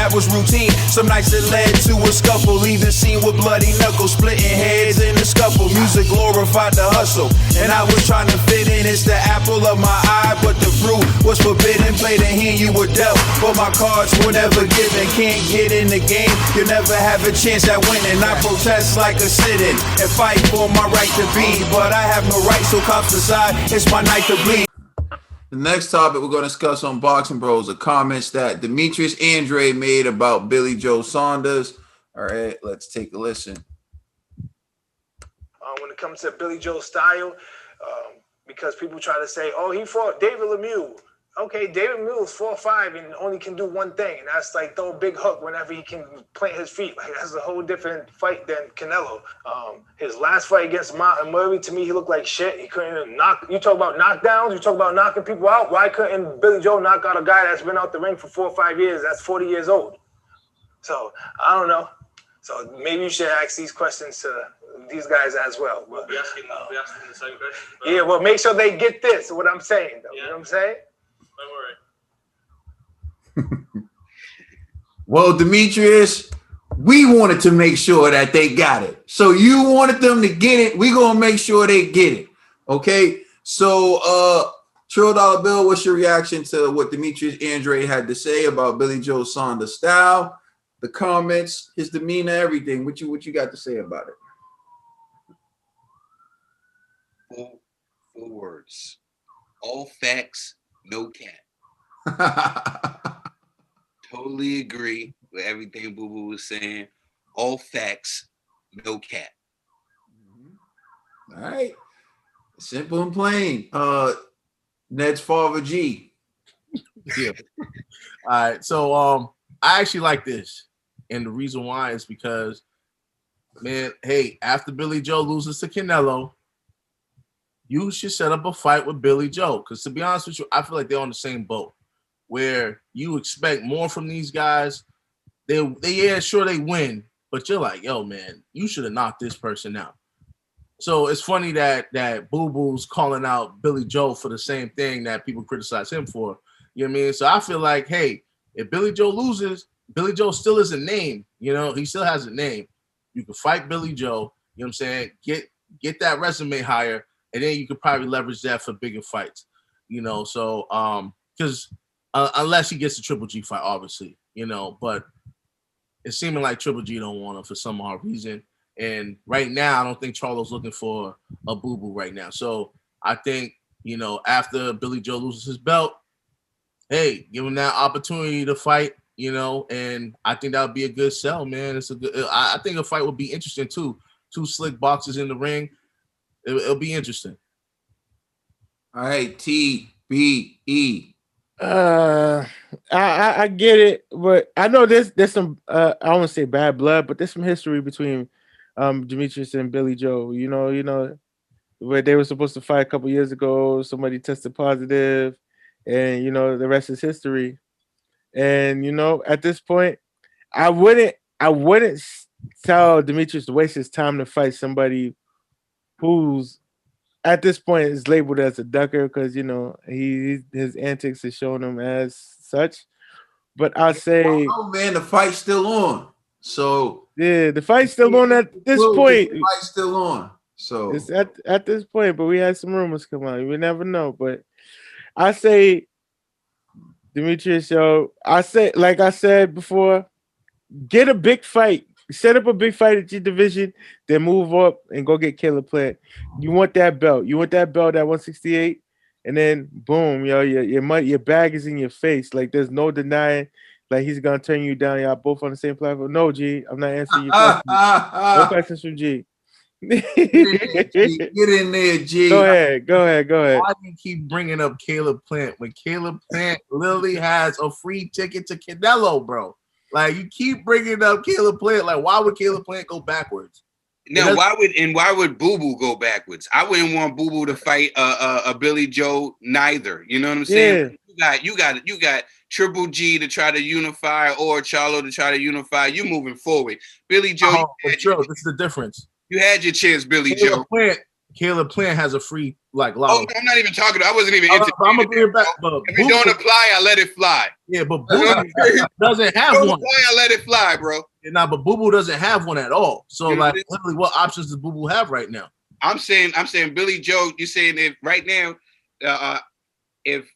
that was routine. Some nights it led to a scuffle, even seen with bloody knuckles, splitting heads in the scuffle. Music glorified the hustle, and I was trying to fit in. It's the apple of my eye, but the fruit was forbidden. Play the hand you were dealt, but my cards were never given. Can't get in the game, you'll never have a chance at winning. I protest like a sit-in and fight for my right to be, but I have no right, so cops decide it's my night to bleed. The next topic we're going to discuss on Boxing Bros are comments that Demetrius Andrade made about Billy Joe Saunders. All right, let's take a listen. When it comes to Billy Joe's style, because people try to say, oh, he fought David Lemieux. Okay, David Lemieux is 4'5" and only can do one thing, and that's like throw a big hook whenever he can plant his feet. Like, that's a whole different fight than Canelo. His last fight against Martin Murray, to me, he looked like shit. He couldn't even knock. You talk about knockdowns, you talk about knocking people out. Why couldn't Billy Joe knock out a guy that's been out the ring for 4 or 5 years? That's 40 years old. So I don't know. So maybe you should ask these questions to these guys as well. But, we asking the same question. Yeah, well, make sure they get this. What I'm saying, though. Yeah. You know what I'm saying? Don't worry. Well, Demetrius, we wanted to make sure that they got it. So you wanted them to get it. We're going to make sure they get it. Okay? So, Trill Dollar Bill, what's your reaction to what Demetrius Andrade had to say about Billy Joe Saunders' style, the comments, his demeanor, everything? What you got to say about it? Four words. All facts, no cap. Totally agree with everything Boo Boo was saying. All facts, no cap. All right. Simple and plain. Ned's father G. Yeah. All right. So I actually like this. And the reason why is because, man, hey, after Billy Joe loses to Canelo, you should set up a fight with Billy Joe. Because to be honest with you, I feel like they're on the same boat where you expect more from these guys. Yeah, sure they win, but you're like, yo, man, you should have knocked this person out. So it's funny that Boo Boo's calling out Billy Joe for the same thing that people criticize him for. You know what I mean? So I feel like, hey, if Billy Joe loses, Billy Joe still is a name. You know, he still has a name. You can fight Billy Joe. You know what I'm saying? Get that resume higher. And then you could probably leverage that for bigger fights, you know. So, because unless he gets a Triple G fight, obviously, you know. But it's seeming like Triple G don't want him for some odd reason. And right now, I don't think Charlo's looking for a Boo Boo right now. So I think, you know, after Billy Joe loses his belt, hey, give him that opportunity to fight, you know. And I think that would be a good sell, man. I think a fight would be interesting too. 2 slick boxers in the ring. It'll be interesting. All right, TBE. I get it, but I know there's some I don't want to say bad blood, but there's some history between Demetrius and Billy Joe. You know, where they were supposed to fight a couple years ago, somebody tested positive, and you know, the rest is history. And you know, at this point, I wouldn't tell Demetrius to waste his time to fight somebody who's at this point is labeled as a ducker because you know his antics is showing him as such. But I'll say, oh man, the fight's still on. So yeah, the fight's still on at this point. The fight's still on. So it's at this point, but we had some rumors come out. We never know. But I say, Demetrius, I say, like I said before, get a big fight. Set up a big fight at your division, then move up and go get Caleb Plant. You want that belt. You want that belt at 168, and then boom, your bag is in your face. Like there's no denying. Like he's gonna turn you down. Y'all both on the same platform. No, G, I'm not answering your questions. No questions from G. Get in there, G. Go ahead. Why do you keep bringing up Caleb Plant when Caleb Plant literally has a free ticket to Canelo, bro? Like you keep bringing up Caleb Plant. Like why would Caleb Plant go backwards? Now why would Boo Boo go backwards? I wouldn't want Boo Boo to fight a Billy Joe neither. You know what I'm saying? Yeah. You got Triple G to try to unify or Charlo to try to unify. You moving forward. Billy Joe. This is the difference. You had your chance, Billy Joe. Caleb Plant has a free lot. Oh, I'm not even talking. I wasn't even. I'm gonna bring it back. But if it don't apply, I let it fly. Yeah, but Boo Boo doesn't have Don't one. apply, I let it fly, bro. But Boo Boo doesn't have one at all. So literally, what options does Boo Boo have right now? I'm saying Billy Joe. You're saying if right now, if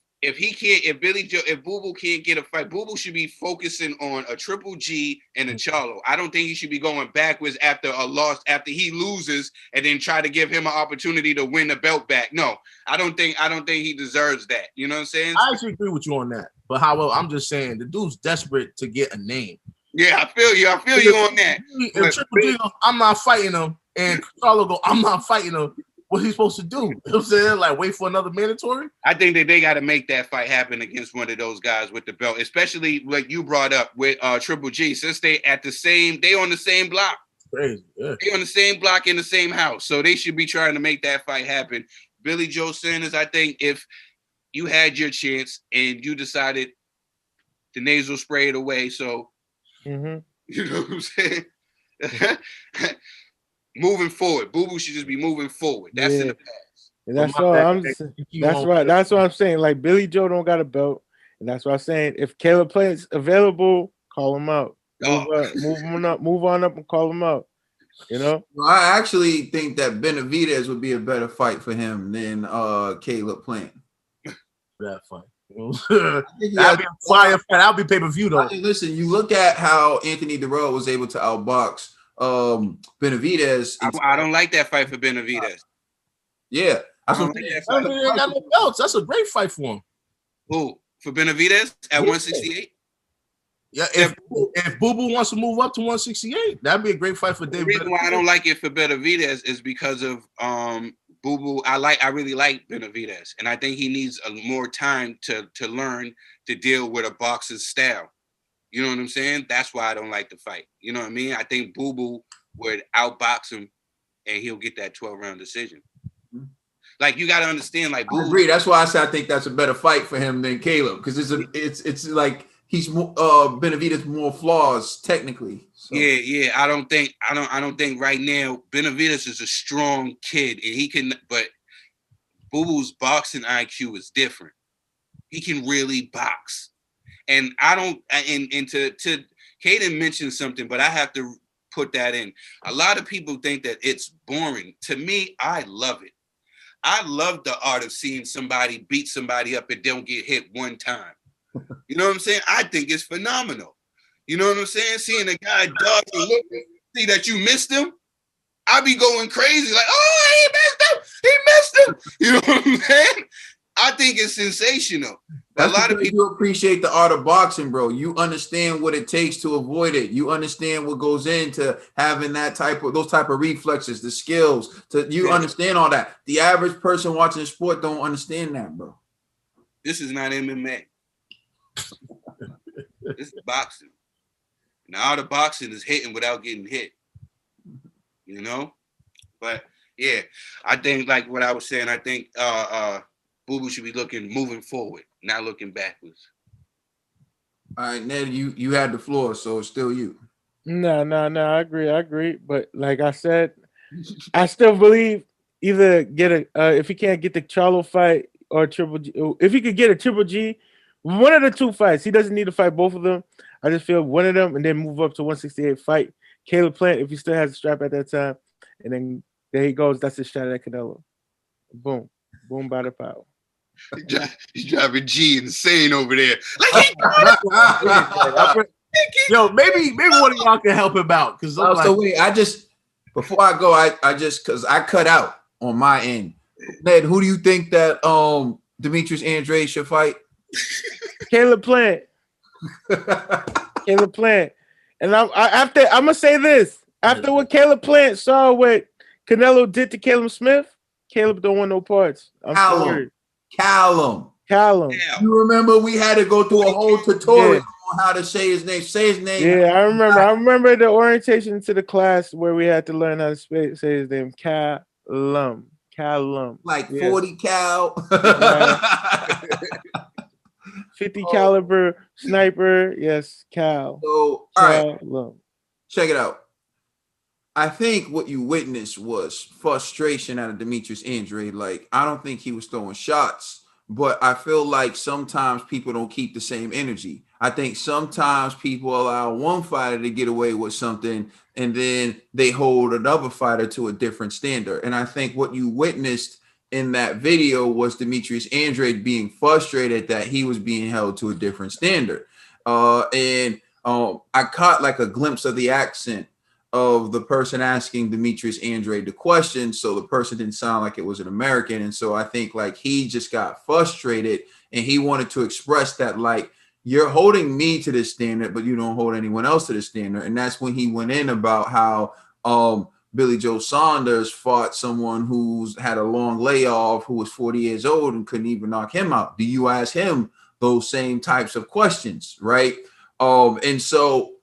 Boo Boo can't get a fight, Boo Boo should be focusing on a Triple G and a Charlo. I don't think he should be going backwards after a loss, after he loses, and then try to give him an opportunity to win the belt back. No, I don't think he deserves that. You know what I'm saying? I actually agree with you on that. But however, I'm just saying the dude's desperate to get a name. Yeah, I feel you. I feel you on that. If Triple G goes, I'm not fighting him, and Charlo go, I'm not fighting him. What's he supposed to do? You know what I'm saying? Like, wait for another mandatory? I think that they got to make that fight happen against one of those guys with the belt, especially like you brought up with Triple G, since they on the same block. Crazy, yeah. They on the same block in the same house, so they should be trying to make that fight happen. Billy Joe Saunders, I think if you had your chance and you decided to nasal spray it away, so you know what I'm saying? Moving forward, Boo Boo should just be moving forward. That's in the past. And that's all That's what I'm saying. Like Billy Joe don't got a belt, and that's what I'm saying. If Caleb Plant's available, call him out. Move on up, and call him out. You know. Well, I actually think that Benavidez would be a better fight for him than Caleb Plant. That fight. That'd be a fire fight. That'll be pay-per-view though. Listen, you look at how Anthony Dirrell was able to outbox Benavidez. I don't like that fight for Benavidez. Yeah, that's what got no belts. That's a great fight for him. Who for Benavidez at 168? Yeah, if Boo Boo wants to move up to 168, that'd be a great fight for David. The reason why I don't like it for Benavidez is because of Boo Boo. I really like Benavidez, and I think he needs more time to learn to deal with a boxer's style. You know what I'm saying? That's why I don't like the fight. You know what I mean? I think Boo Boo would outbox him, and he'll get that 12-round decision. Like you got to understand, like Boo. I agree. That's why I say I think that's a better fight for him than Caleb, because it's like he's more Benavidez more flaws technically. So. Yeah. I don't think right now Benavidez is a strong kid, and he can. But Boo Boo's boxing IQ is different. He can really box. And I don't, and to Kaden mentioned something, but I have to put that in. A lot of people think that it's boring. To me, I love it. I love the art of seeing somebody beat somebody up and don't get hit one time. You know what I'm saying? I think it's phenomenal. You know what I'm saying? Seeing a guy dodge and look and see that you missed him, I be going crazy like, oh, he missed him. You know what I'm saying? I think it's sensational. That's a lot of people you appreciate the art of boxing, bro. You understand what it takes to avoid it. You understand what goes into having those type of reflexes, the skills. Understand all that. The average person watching the sport don't understand that, bro. This is not MMA. This is boxing. And the art of boxing is hitting without getting hit. You know? But yeah, I think like what I was saying, I think Boo Boo should be moving forward, not looking backwards. All right, Ned, you had the floor, so it's still you. No, I agree. But like I said, I still believe either if he can't get the Charlo fight or Triple G, if he could get a Triple G, one of the two fights, he doesn't need to fight both of them. I just feel one of them and then move up to 168, fight Caleb Plant if he still has a strap at that time, and then there he goes. That's his shot at Canelo. Boom, by the power. He's driving G insane over there. Yo, maybe one of y'all can help him out. Wait, before I go, because I cut out on my end. Ned, who do you think that Demetrius Andrade should fight? Caleb Plant. Caleb Plant. And I'm gonna say this. After what Caleb Plant saw what Canelo did to Caleb Smith, Caleb don't want no parts. I'm sorry. Callum. You remember we had to go through a whole tutorial on how to say his name. Say his name. Yeah, I remember. I remember the orientation to the class where we had to learn how to say his name. Callum. Like 40 cal. 50 caliber sniper. Yes, Cal. So, all right. Check it out. I think what you witnessed was frustration out of Demetrius Andrade. Like, I don't think he was throwing shots, but I feel like sometimes people don't keep the same energy. I think sometimes people allow one fighter to get away with something and then they hold another fighter to a different standard. And I think what you witnessed in that video was Demetrius Andrade being frustrated that he was being held to a different standard. And I caught like a glimpse of the accent of the person asking Demetrius Andrade the question, so the person didn't sound like it was an American. And so I think like he just got frustrated and he wanted to express that, like, you're holding me to this standard, but you don't hold anyone else to this standard. And that's when he went in about how Billy Joe Saunders fought someone who's had a long layoff, who was 40 years old and couldn't even knock him out. Do you ask him those same types of questions, right? And so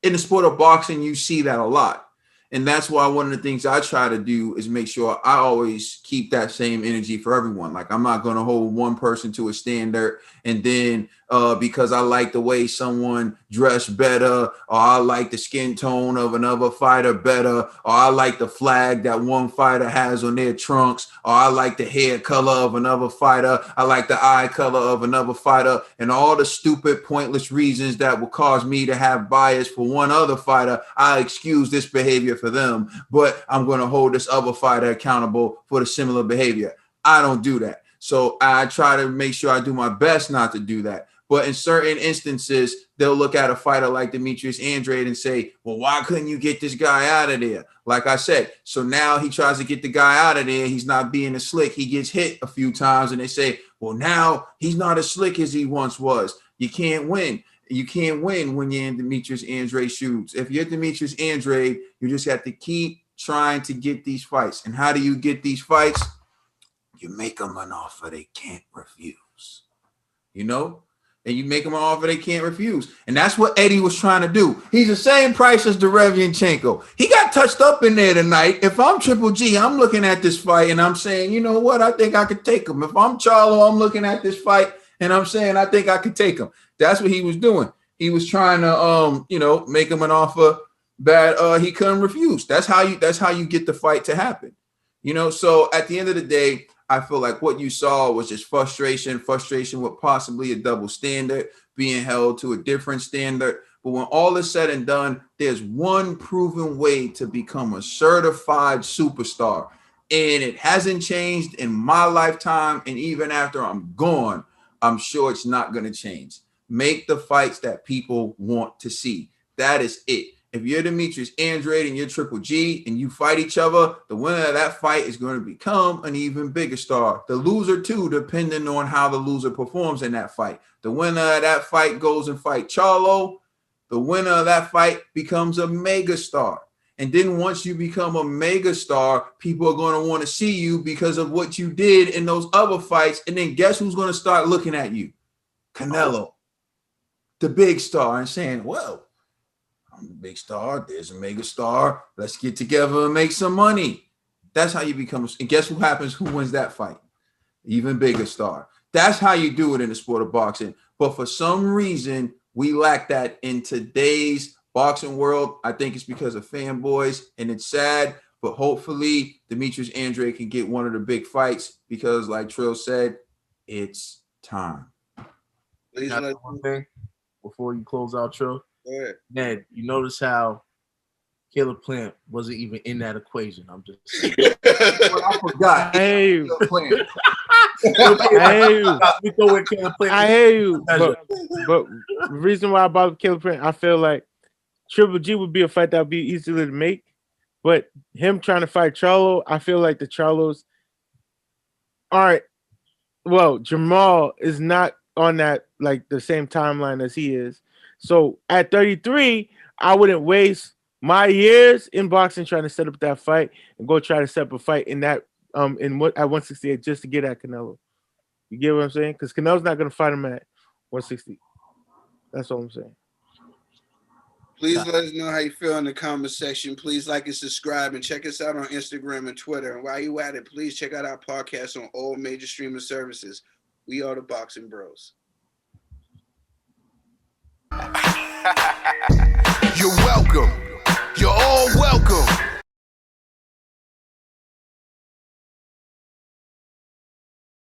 in the sport of boxing, you see that a lot. And that's why one of the things I try to do is make sure I always keep that same energy for everyone. Like, I'm not going to hold one person to a standard and then because I like the way someone dressed better, or I like the skin tone of another fighter better, or I like the flag that one fighter has on their trunks, or I like the hair color of another fighter, I like the eye color of another fighter, and all the stupid, pointless reasons that will cause me to have bias for one other fighter. I excuse this behavior for them, but I'm going to hold this other fighter accountable for the similar behavior. I don't do that. So I try to make sure I do my best not to do that. But in certain instances, they'll look at a fighter like Demetrius Andrade and say, well, why couldn't you get this guy out of there? Like I said, so now he tries to get the guy out of there. He's not being as slick. He gets hit a few times and they say, well, now he's not as slick as he once was. You can't win. You can't win when you're in Demetrius Andrade shoes. If you're Demetrius Andrade, you just have to keep trying to get these fights. And how do you get these fights? You make them an offer they can't refuse. You know? And you make them an offer they can't refuse. And that's what Eddie was trying to do. He's the same price as Derevianchenko. He got touched up in there tonight. If I'm Triple G, I'm looking at this fight and I'm saying, you know what? I think I could take him. If I'm Charlo, I'm looking at this fight and I'm saying, I think I could take him. That's what he was doing. He was trying to, make him an offer that he couldn't refuse. That's how you get the fight to happen. So at the end of the day, I feel like what you saw was just frustration with possibly a double standard, being held to a different standard. But when all is said and done, there's one proven way to become a certified superstar. And it hasn't changed in my lifetime. And even after I'm gone, I'm sure it's not going to change. Make the fights that people want to see. That is it. If you're Demetrius Andrade and you're Triple G and you fight each other, the winner of that fight is going to become an even bigger star. The loser too, depending on how the loser performs in that fight. The winner of that fight goes and fight Charlo. The winner of that fight becomes a mega star. And then once you become a mega star, people are going to want to see you because of what you did in those other fights. And then guess who's going to start looking at you? Canelo, the big star, and saying, well, I'm the big star. There's a mega star. Let's get together and make some money. That's how you become. And guess who happens? Who wins that fight? Even bigger star. That's how you do it in the sport of boxing. But for some reason, we lack that in today's boxing world. I think it's because of fanboys, and it's sad. But hopefully, Demetrius Andrade can get one of the big fights because, like Trill said, it's time. Please let one thing before you close out, Trill. Go ahead. Ned, you notice how Caleb Plant wasn't even in that equation. I'm just saying. I forgot. Hey, we go with Caleb Plant. I hear you. But the reason why I bought Caleb Plant, I feel like Triple G would be a fight that would be easily to make. But him trying to fight Charlo, I feel like the Charlos aren't. Well, Jamal is not on that like the same timeline as he is. So at 33, I wouldn't waste my years in boxing trying to set up that fight and go try to set up a fight in that at 168 just to get at Canelo. You get what I'm saying? Because Canelo's not going to fight him at 160. That's all I'm saying. Please let us know how you feel in the comment section. Please like and subscribe and check us out on Instagram and Twitter. And while you at it, please check out our podcast on all major streaming services. We are the Boxing Bros. You're welcome. You're all welcome.